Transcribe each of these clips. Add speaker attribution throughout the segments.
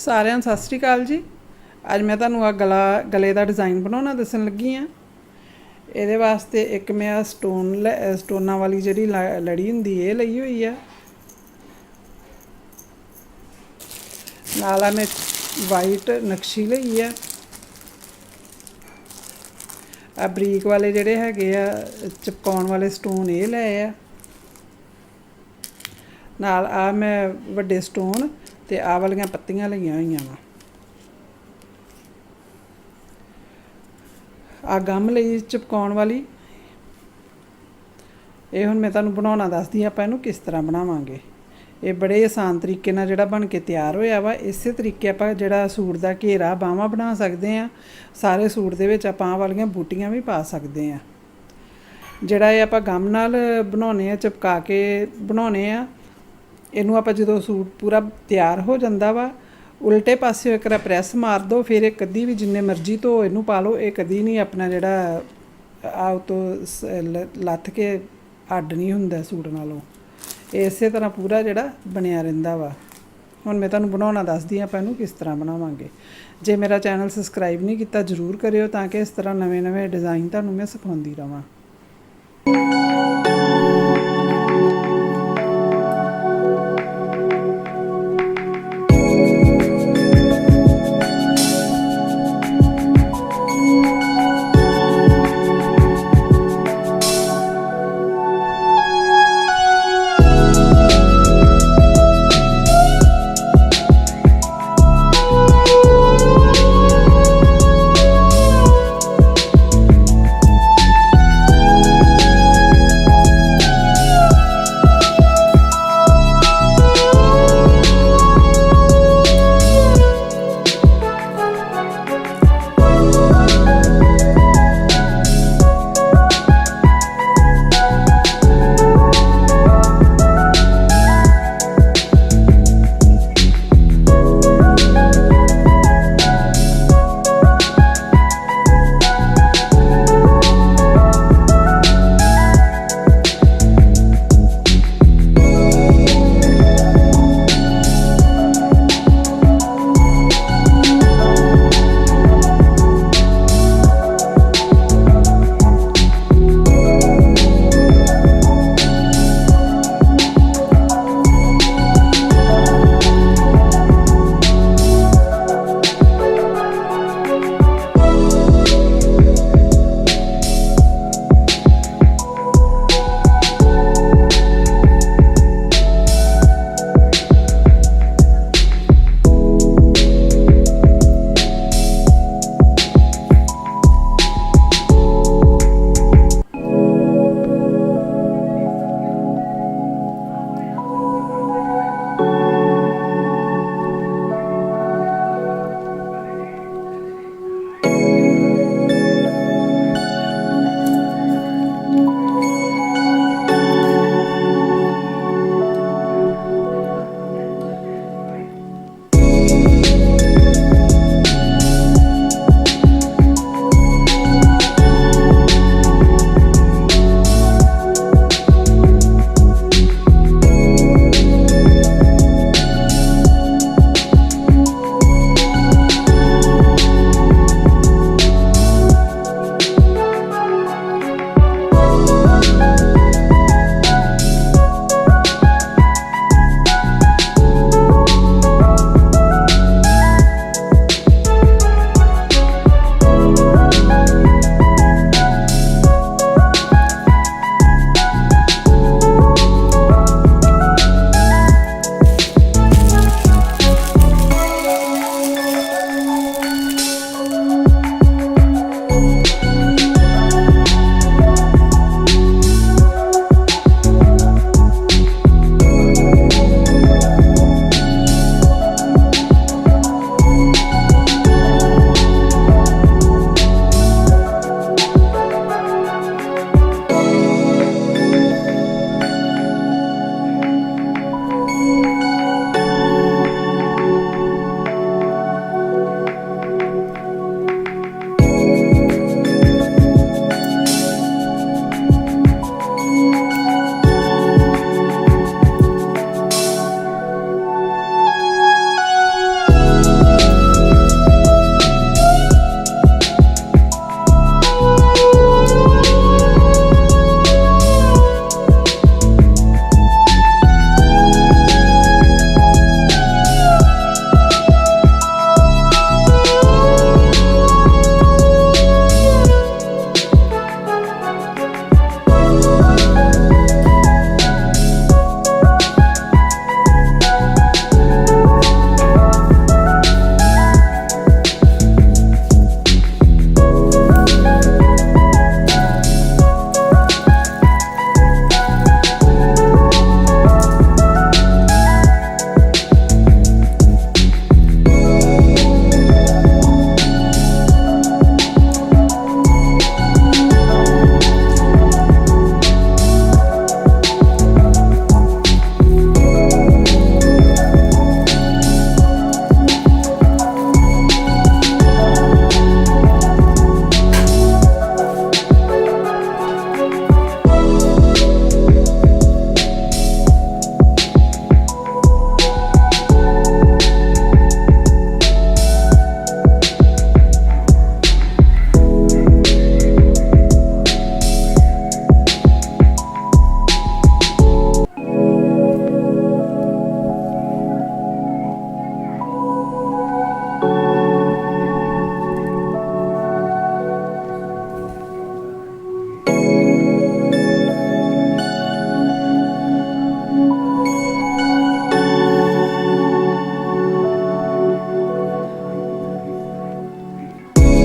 Speaker 1: सारिਆਂ ਨੂੰ ਸਤਿ ਸ਼੍ਰੀ ਅਕਾਲ जी। ਅੱਜ मैं ਤੁਹਾਨੂੰ ਆ गले का डिज़ाइन बनाना दसन लगी हाँ। ये वास्ते एक मैं स्टोना वाली जी लड़ी होंगी ये लई हुई है, नाल मैं वाइट नक्शी लई है। आ बरीक वाले जोड़े है चिपकाउण वाले स्टोन ये ले आ, नाल आ मैं वड्डे स्टोन ते आ वालियां पत्तियां लईआं होईआं वा। आ गम लई चिपकाउण वाली, ये हुण मैं तुहानूं बनाउणा दसदी आं आपां इहनूं किस तरह बनावांगे। ये बड़े आसान तरीके नाल जिहड़ा बन के तैयार होया वा। इसे तरीके आपां जिहड़ा सूट दा घेरा बाहवां बना सकदे आं। सारे सूट दे विच आपां वालियां बूटियां भी पा सकदे आं। जिहड़ा ये आपां गम नाल बनाउने आ, चिपका के बनाउने आ, इहनूं आपां जदों सूट पूरा तैयार हो जांदा वा, उल्टे पासे एक प्रैस मार दो, फिर ये कदी भी जिन्ने मर्जी धो इनू पा लो, ये कदी नहीं अपना जिहड़ा आ तो लथ के अड्ड नहीं हुंदा सूट नालों। इस तरह पूरा जिहड़ा बनिया रहिंदा वा। हुण मैं तुहानूं बनाउणा दसदी आं आपां इहनूं किस तरह बनावांगे। जे मेरा चैनल सबसक्राइब नहीं कीता जरूर करियो, ताकि इस तरह नवे नवे डिज़ाइन तुहानूं मैं सिखाउंदी रहां।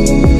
Speaker 1: ਜੀ।